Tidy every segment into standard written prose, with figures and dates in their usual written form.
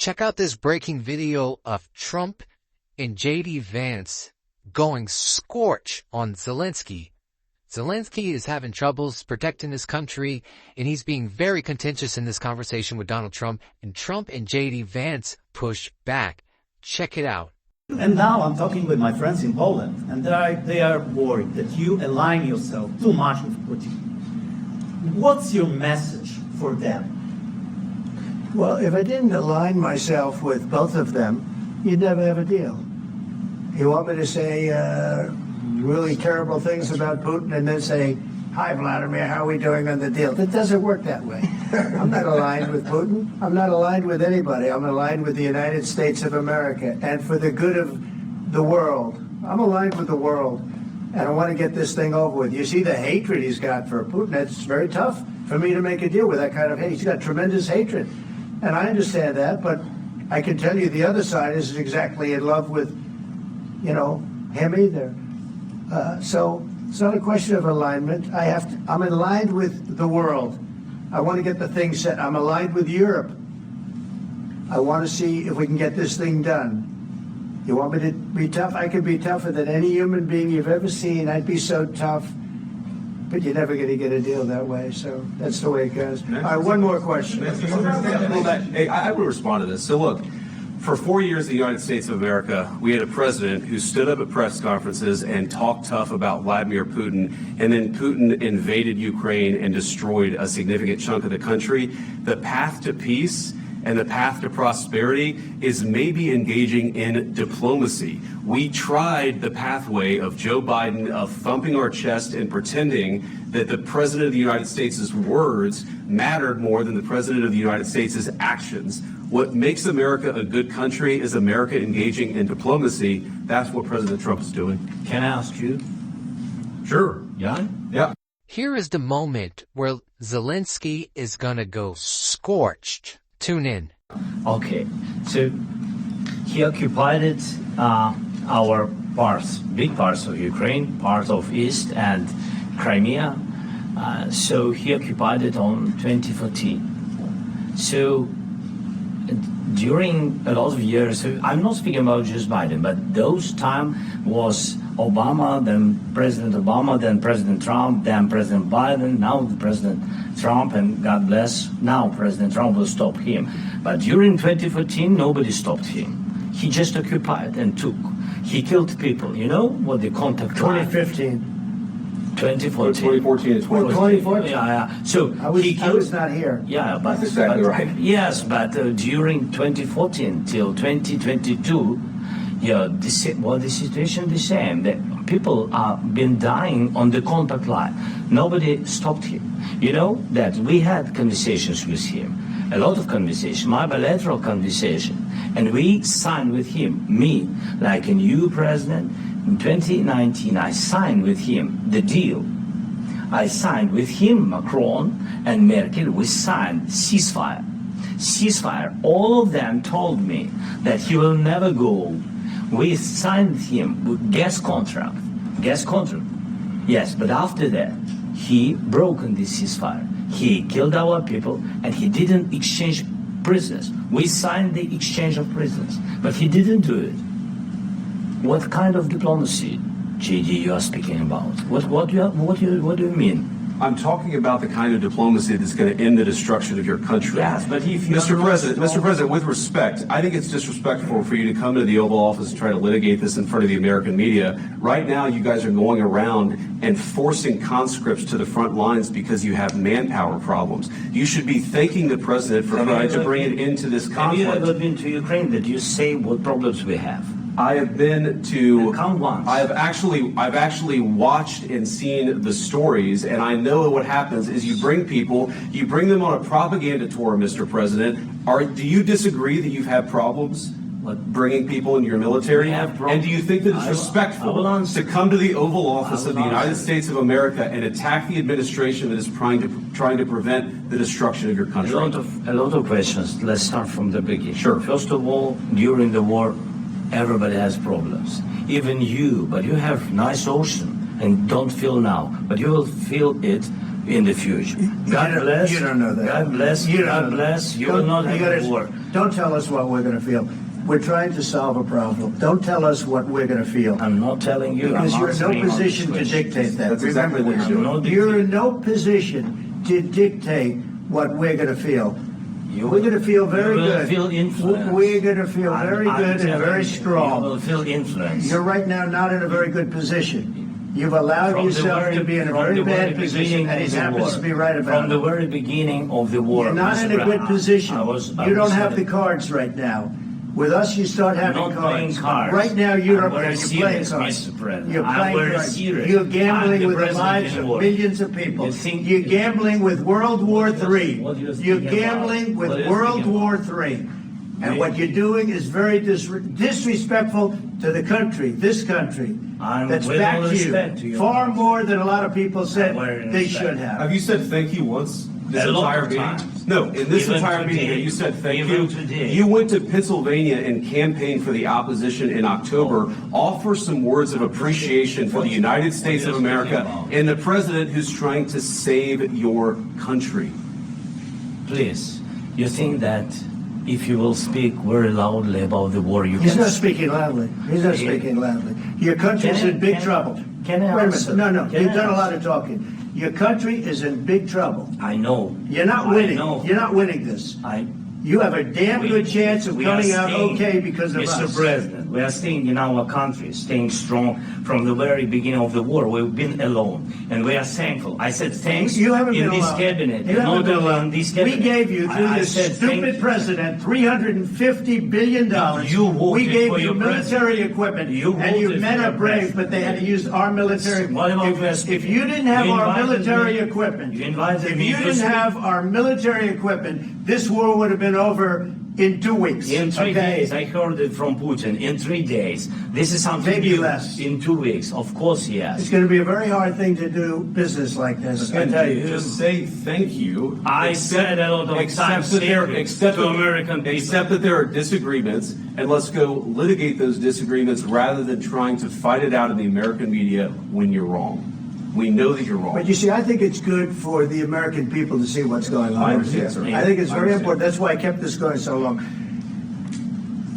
Check out this breaking video of Trump and J.D. Vance going scorch on Zelensky. Zelensky is having troubles protecting his country, and he's being very contentious in this conversation with Donald Trump, and Trump and J.D. Vance push back. Check it out. And now I'm talking with my friends in Poland, and they are worried that you align yourself too much with Putin. What's your message for them? Well, if I didn't align myself with both of them, you'd never have a deal. You want me to say really terrible things about Putin and then say, "Hi, Vladimir, how are we doing on the deal?" That doesn't work that way. I'm not aligned with Putin. I'm not aligned with anybody. I'm aligned with the United States of America and for the good of the world. I'm aligned with the world, and I want to get this thing over with. You see the hatred he's got for Putin. It's very tough for me to make a deal with that kind of hate. He's got tremendous hatred, and I understand that, but I can tell you the other side isn't exactly in love with, him either. So it's not a question of alignment. I'm aligned with the world. I want to get the thing set. I'm aligned with Europe. I want to see if we can get this thing done. You want me to be tough? I can be tougher than any human being you've ever seen. I'd be so tough. But you're never going to get a deal that way. So that's the way it goes. All right, one more question. Hey, I would respond to this. So look, for 4 years in the United States of America, we had a president who stood up at press conferences and talked tough about Vladimir Putin, and then Putin invaded Ukraine and destroyed a significant chunk of the country. The path to peace and the path to prosperity is maybe engaging in diplomacy. We tried the pathway of Joe Biden, of thumping our chest and pretending that the President of the United States' words mattered more than the President of the United States' actions. What makes America a good country is America engaging in diplomacy. That's what President Trump is doing. Can I ask you? Sure. Yeah? Yeah. Here is the moment where Zelensky is gonna go scorched. Tune in. Okay, so he occupied our parts, big parts of Ukraine, part of East and Crimea. So he occupied it on 2014. So during a lot of years, so I'm not speaking about just Biden, but those time was Obama, then President Obama, then President Trump, then President Biden, now the President Trump, and God bless, now President Trump will stop him. But during 2014, nobody stopped him. He just occupied and took. He killed people. You know what the contact 2015. 2014 2014. and 2014. Yeah. So I was not here. Yeah, but That's exactly but, right. Yes, but during 2014 till 2022, the situation the same. The people have been dying on the contact line. Nobody stopped him. You know that we had conversations with him, a lot of conversation, my bilateral conversation, and we signed with him, me, like a new president. In 2019, I signed with him the deal. I signed with him, Macron and Merkel, we signed ceasefire. Ceasefire. All of them told me that he will never go. We signed with him with gas contract. Gas contract. Yes, but after that, he broken this ceasefire. He killed our people and he didn't exchange prisoners. We signed the exchange of prisoners, but he didn't do it. What kind of diplomacy, JD, you are speaking about? What do you mean? I'm talking about the kind of diplomacy that's going to end the destruction of your country. Yes, but if you Mr. President, with respect, I think it's disrespectful for you to come to the Oval Office and try to litigate this in front of the American media. Right now, you guys are going around and forcing conscripts to the front lines because you have manpower problems. You should be thanking the president for trying to bring it into this conflict. Have you ever been to Ukraine that you say what problems we have? I have been to. Count once. I've actually watched and seen the stories, and I know what happens is you bring them on a propaganda tour, Mr. President. Do you disagree that you've had problems bringing people into your military? We have problems. And do you think that it's respectful to come to the Oval Office of the United States of America and attack the administration that is trying to prevent the destruction of your country? A lot of questions. Let's start from the beginning. Sure. First of all, during the war, everybody has problems. Even you, but you have nice ocean and don't feel now, but you will feel it in the future. God bless. You don't know that. God bless. You don't God know bless. that. You will not have a war. Don't tell us what we're going to feel. We're trying to solve a problem. Don't tell us what we're going to feel. I'm not telling you. Because I'm you're in no answering on position this to question. dictate that. That's exactly what you're Remember doing. that. You're in no position to dictate what we're going to feel. We're going to feel very you will good. Feel influence. We're going to feel very good and very strong. You will feel influence. You're right now not in a very good position. You've allowed yourself to be in a very bad position, and it happens to be right about From the it. very beginning of the war. You're not in a good position. You don't have the cards right now. With us, you start having I'm not playing cards. cards. Right now, you don't. I'm very You're playing serious, cards. Mr. President. You're I'm playing very cards. serious. You're I'm gambling the with the president lives in of war. millions of people. You think- You're gambling with World War III. What do you think You're about? gambling with What do you World think War about? III. And what you're doing is very disrespectful to the country, this country, I'm that's with backed all respect to you you. far more than a lot of people said very they respect. should have. Have you said thank you once this A lot entire of meeting? times. No, in this Even entire today. meeting, you said thank Even you. today. You went to Pennsylvania and campaigned for the opposition in October. Offer some words of appreciation for the United States of America and the president who's trying to save your country. Please, you think that if you will speak very loudly about the war, you He's can... not speaking loudly. He's not Yeah. speaking loudly. Your country's Can I- in big can- trouble. can I Wait a answer? minute. No, Can you've I done a lot answer? of talking. Your country is in big trouble. I know. You're not I winning. know. You're not winning this. You have a damn We- good chance of we are coming out staying- okay because of Mr. us. President, we are staying in our country, staying strong from the very beginning of the war. We've been alone, and we are thankful. I said thanks You haven't in been this alone. cabinet. You haven't not been only alone. in this We cabinet. gave you, through I this said thank stupid you. president, $350 billion. You voted We gave for you your military president. equipment, You and your voted men for are your brave, president. but they had to use our military. What about If West? you didn't have You our invited military me- equipment, you invited if me you to didn't speak. have our military equipment, this war would have been over in 2 weeks. In 3 okay? days, I heard it from Putin. In 3 days, this is something Maybe new. less. In 2 weeks, of course, yes. It's going to be a very hard thing to do business like this. I And tell you. just say thank you. I said a lot of Accept times that there, thank you accept to that- American people. accept that there are disagreements, and let's go litigate those disagreements rather than trying to fight it out in the American media when you're wrong. We know that you're wrong. But you see, I think it's good for the American people to see what's going on. I understand, sir. I think it's I very understand. important. That's why I kept this going so long.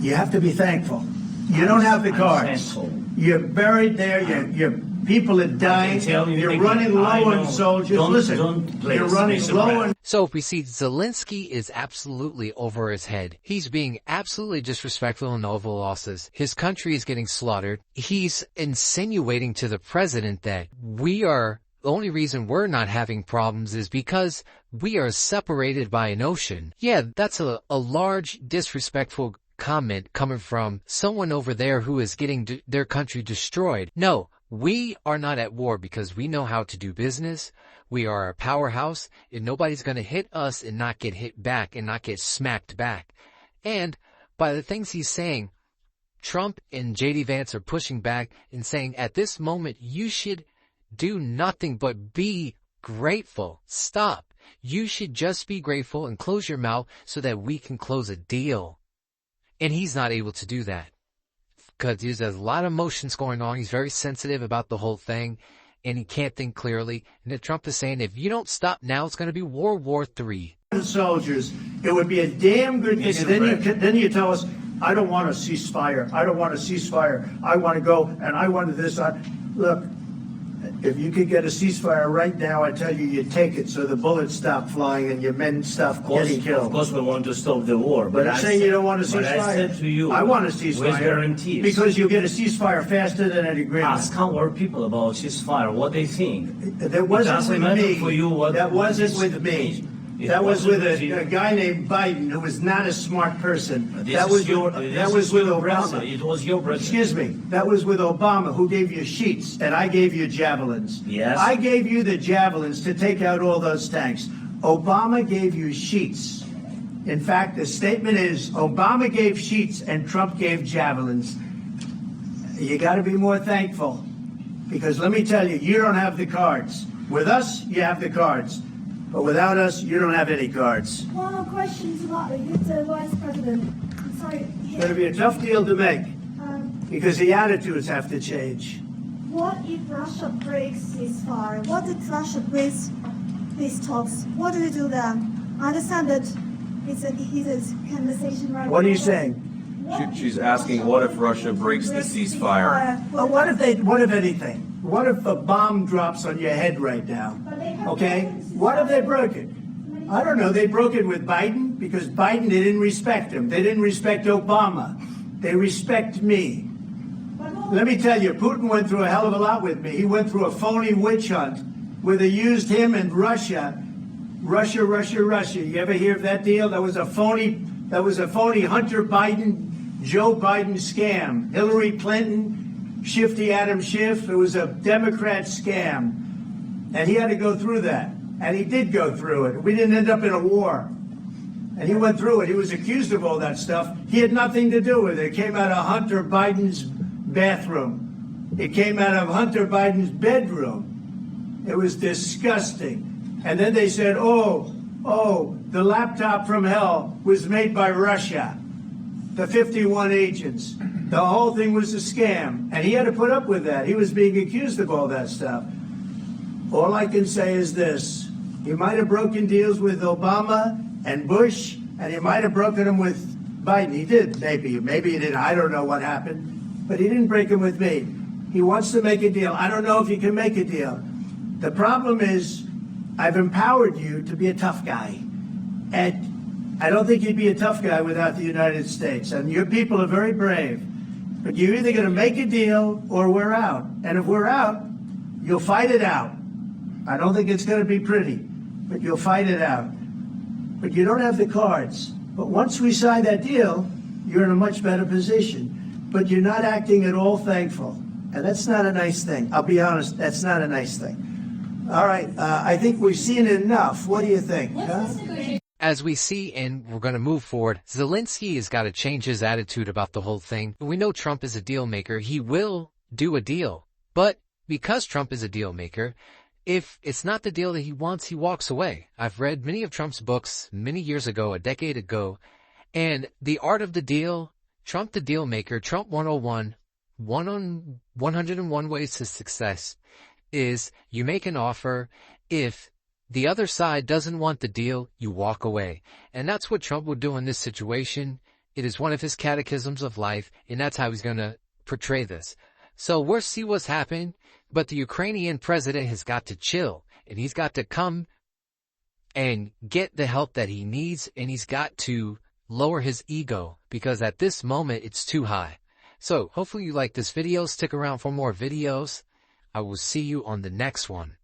You have to be thankful. You don't have the I'm cards. thankful. You're buried there. Your people are dying. tell you You're again, running I low know. on soldiers. Don't- Listen, don't please, you're running Mr. low President. on. So if we see Zelensky is absolutely over his head. He's being absolutely disrespectful in Oval Office. His country is getting slaughtered. He's insinuating to the president that the only reason we're not having problems is because we are separated by an ocean. Yeah, that's a large disrespectful comment coming from someone over there who is getting their country destroyed. No, we are not at war because we know how to do business. We are a powerhouse, and nobody's going to hit us and not get hit back and not get smacked back. And by the things he's saying, Trump and JD Vance are pushing back and saying at this moment you should do nothing but be grateful. Stop. You should just be grateful and close your mouth so that we can close a deal. And he's not able to do that because there's a lot of emotions going on. He's very sensitive about the whole thing, and he can't think clearly. And then Trump is saying, if you don't stop now, it's going to be World War III. Soldiers, it would be a damn good thing. And then you tell us, I don't want a ceasefire. I don't want a ceasefire. I want to go and I want this. Look, if you could get a ceasefire right now, I tell you, you take it so the bullets stop flying and your men stop getting Of killed. course, we want to stop the war. But I'm saying you don't want a But I ceasefire. said to you, I want a with ceasefire. guarantees. Because you'll get a ceasefire faster than an agreement. Ask our people about ceasefire, what they think. That wasn't doesn't with matter me. for you what- That what wasn't this with me. means. It That was with wasn't with a you. guy named Biden who was not a smart person. This That is was your- with, this that was is with your Obama. president. It was your president. Excuse me. That was with Obama, who gave you sheets, and I gave you javelins. Yes. I gave you the javelins to take out all those tanks. Obama gave you sheets. In fact, the statement is Obama gave sheets and Trump gave javelins. You got to be more thankful, because let me tell you, you don't have the cards. With us, you have the cards. But without us, you don't have any cards. One more question to the Vice President. I'm sorry. It's going to be a tough deal to make, because the attitudes have to change. What if Russia breaks ceasefire? What if Russia breaks these talks? What do we do there? I understand that it's a heated conversation right What are now. you saying? She's asking, what if Russia breaks the ceasefire? Well, what if anything? What if a bomb drops on your head right now? Okay? What if they broke it? I don't know. They broke it with Biden because Biden, they didn't respect him. They didn't respect Obama. They respect me. Let me tell you, Putin went through a hell of a lot with me. He went through a phony witch hunt where they used him and Russia. Russia. You ever hear of that deal? That was a phony Hunter Biden, Joe Biden scam. Hillary Clinton, Shifty Adam Schiff. It was a Democrat scam. And he had to go through that. And he did go through it. We didn't end up in a war. And he went through it. He was accused of all that stuff. He had nothing to do with it. It came out of Hunter Biden's bathroom. It came out of Hunter Biden's bedroom. It was disgusting. And then they said, oh, the laptop from hell was made by Russia. The 51 agents. The whole thing was a scam. And he had to put up with that. He was being accused of all that stuff. All I can say is this. He might have broken deals with Obama and Bush, and he might have broken them with Biden. He did, maybe. Maybe he didn't. I don't know what happened. But he didn't break them with me. He wants to make a deal. I don't know if he can make a deal. The problem is I've empowered you to be a tough guy. And I don't think you'd be a tough guy without the United States. And your people are very brave. But you're either going to make a deal or we're out. And if we're out, you'll fight it out. I don't think it's going to be pretty, but you'll fight it out. But you don't have the cards. But once we sign that deal, you're in a much better position. But you're not acting at all thankful. And that's not a nice thing. I'll be honest, that's not a nice thing. All right, I think we've seen enough. What do you think? Huh? As we see, and we're going to move forward, Zelensky has got to change his attitude about the whole thing. We know Trump is a deal maker. He will do a deal. But because Trump is a deal maker, if it's not the deal that he wants, he walks away. I've read many of Trump's books many years ago, a decade ago, and The Art of the Deal, Trump the Deal Maker, Trump 101, 101 Ways to Success, is you make an offer. If the other side doesn't want the deal, you walk away. And that's what Trump would do in this situation. It is one of his catechisms of life, and that's how he's going to portray this. So we'll see what's happened. But the Ukrainian president has got to chill, and he's got to come and get the help that he needs, and he's got to lower his ego, because at this moment it's too high. So hopefully you like this video. Stick around for more videos. I will see you on the next one.